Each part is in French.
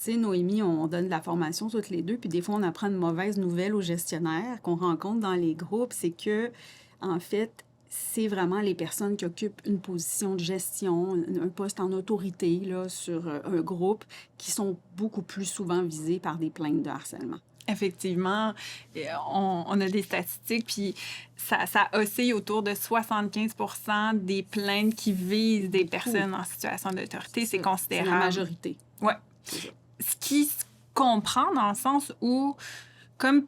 Tu sais, Noémie, on donne de la formation toutes les deux, puis des fois, on apprend une mauvaise nouvelle aux gestionnaires qu'on rencontre dans les groupes, c'est que, en fait, c'est vraiment les personnes qui occupent une position de gestion, un poste en autorité là, sur un groupe, qui sont beaucoup plus souvent visés par des plaintes de harcèlement. Effectivement, on a des statistiques, puis ça oscille autour de 75% des plaintes qui visent des personnes en situation d'autorité. C'est C'est considérable. la majorité. Ouais. C'est ça. Ce qui se comprend dans le sens où, comme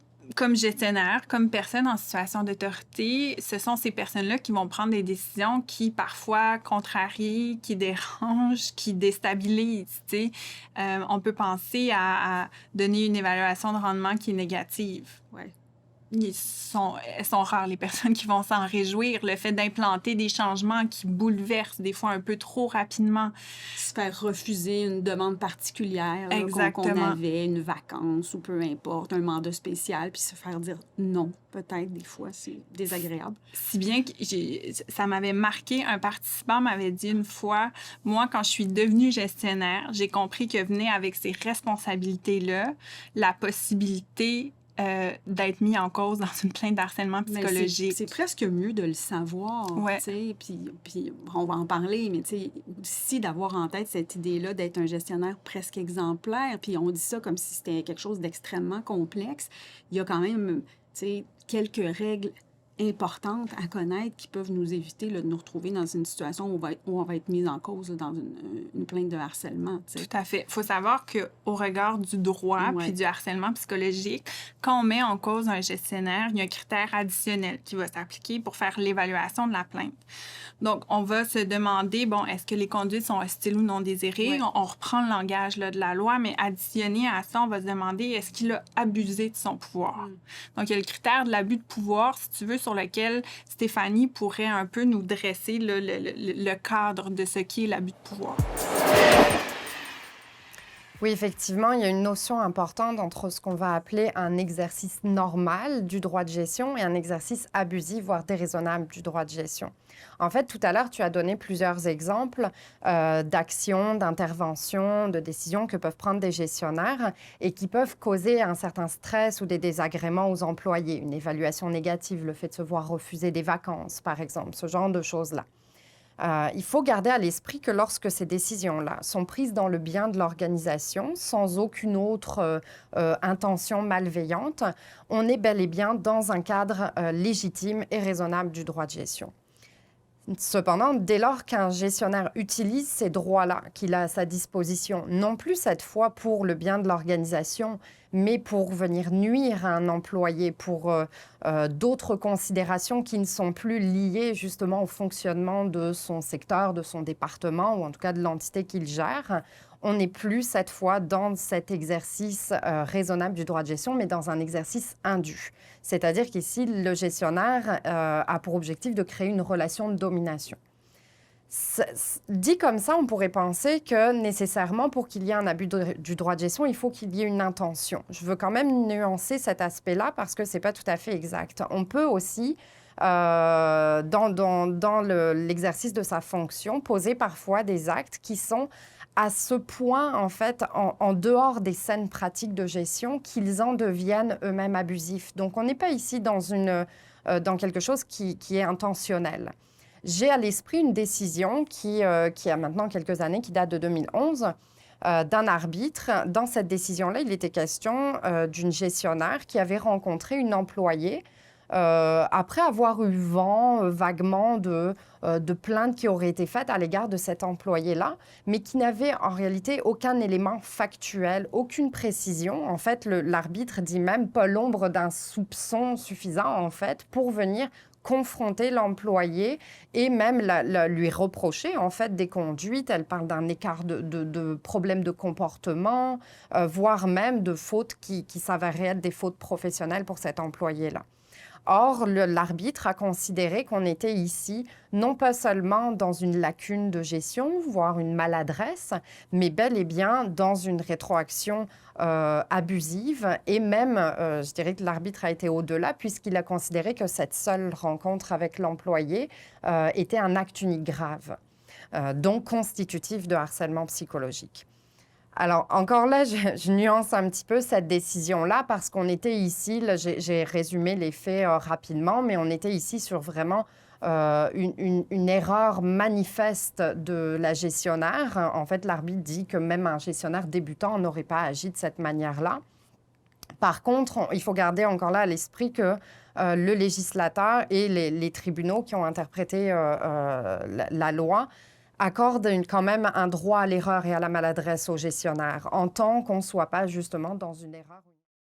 gestionnaire, comme personne en situation d'autorité, ce sont ces personnes-là qui vont prendre des décisions qui, parfois, contrarient, qui dérangent, qui déstabilisent. Tu sais. On peut penser à donner une évaluation de rendement qui est négative. Ouais. Elles sont rares, les personnes qui vont s'en réjouir. Le fait d'implanter des changements qui bouleversent des fois un peu trop rapidement. Se faire refuser une demande particulière là, qu'on Exactement. avait, une vacance ou peu importe, un mandat spécial, puis se faire dire non, peut-être des fois, c'est désagréable. Si bien que ça m'avait marqué, un participant m'avait dit une fois, moi, quand je suis devenue gestionnaire, j'ai compris que venait avec ces responsabilités-là la possibilité d'être mis en cause dans une plainte d'harcèlement Mais psychologique. c'est presque mieux de le savoir, Ouais. tu sais, puis on va en parler, mais tu sais, aussi d'avoir en tête cette idée-là d'être un gestionnaire presque exemplaire, puis on dit ça comme si c'était quelque chose d'extrêmement complexe. Il y a quand même, tu sais, quelques règles importantes à connaître qui peuvent nous éviter là, de nous retrouver dans une situation où on va être mis en cause là, dans une plainte de harcèlement, tu sais. Tout à fait. Il faut savoir qu'au regard du droit Ouais. puis du harcèlement psychologique, quand on met en cause un gestionnaire, il y a un critère additionnel qui va s'appliquer pour faire l'évaluation de la plainte. Donc, on va se demander, bon, est-ce que les conduites sont hostiles ou non désirées? Ouais. On reprend le langage là, de la loi, mais additionné à ça, on va se demander, est-ce qu'il a abusé de son pouvoir? Donc, il y a le critère de l'abus de pouvoir, si tu veux, sur lequel Stéphanie pourrait un peu nous dresser là, le cadre de ce qu'est l'abus de pouvoir. Oui, effectivement, il y a une notion importante entre ce qu'on va appeler un exercice normal du droit de gestion et un exercice abusif, voire déraisonnable du droit de gestion. En fait, tout à l'heure, tu as donné plusieurs exemples d'actions, d'interventions, de décisions que peuvent prendre des gestionnaires et qui peuvent causer un certain stress ou des désagréments aux employés. Une évaluation négative, le fait de se voir refuser des vacances, par exemple, ce genre de choses-là. Il faut garder à l'esprit que lorsque ces décisions-là sont prises dans le bien de l'organisation, sans aucune autre intention malveillante, on est bel et bien dans un cadre légitime et raisonnable du droit de gestion. Cependant, dès lors qu'un gestionnaire utilise ces droits-là qu'il a à sa disposition, non plus cette fois pour le bien de l'organisation, mais pour venir nuire à un employé, pour d'autres considérations qui ne sont plus liées justement au fonctionnement de son secteur, de son département, ou en tout cas de l'entité qu'il gère, on n'est plus cette fois dans cet exercice raisonnable du droit de gestion, mais dans un exercice indu. C'est-à-dire qu'ici, le gestionnaire a pour objectif de créer une relation de domination. Dit comme ça, on pourrait penser que nécessairement, pour qu'il y ait un abus du droit de gestion, il faut qu'il y ait une intention. Je veux quand même nuancer cet aspect-là parce que ce n'est pas tout à fait exact. On peut aussi, dans l'exercice de sa fonction, poser parfois des actes qui sont à ce point, en fait, en dehors des saines pratiques de gestion, qu'ils en deviennent eux-mêmes abusifs. Donc, on n'est pas ici dans quelque chose qui est intentionnel. J'ai à l'esprit une décision qui a maintenant quelques années, qui date de 2011, d'un arbitre. Dans cette décision-là, il était question d'une gestionnaire qui avait rencontré une employée après avoir eu vent vaguement de plaintes qui auraient été faites à l'égard de cet employé-là, mais qui n'avait en réalité aucun élément factuel, aucune précision. En fait, l'arbitre dit même pas l'ombre d'un soupçon suffisant, en fait, pour venir confronter l'employé et même lui reprocher en fait des conduites. Elle parle d'un écart de problèmes de comportement, voire même de fautes qui s'avèrent être des fautes professionnelles pour cet employé-là. Or, l'arbitre a considéré qu'on était ici non pas seulement dans une lacune de gestion, voire une maladresse, mais bel et bien dans une rétroaction abusive. Et même, je dirais que l'arbitre a été au-delà, puisqu'il a considéré que cette seule rencontre avec l'employé était un acte unique grave, donc constitutif de harcèlement psychologique. Alors, encore là, je nuance un petit peu cette décision-là parce qu'on était ici, là, j'ai résumé les faits rapidement, mais on était ici sur vraiment une erreur manifeste de la gestionnaire. En fait, l'arbitre dit que même un gestionnaire débutant n'aurait pas agi de cette manière-là. Par contre, il faut garder encore là à l'esprit que le législateur et les tribunaux qui ont interprété la loi accordent quand même un droit à l'erreur et à la maladresse aux gestionnaires, en tant qu'on ne soit pas justement dans une erreur.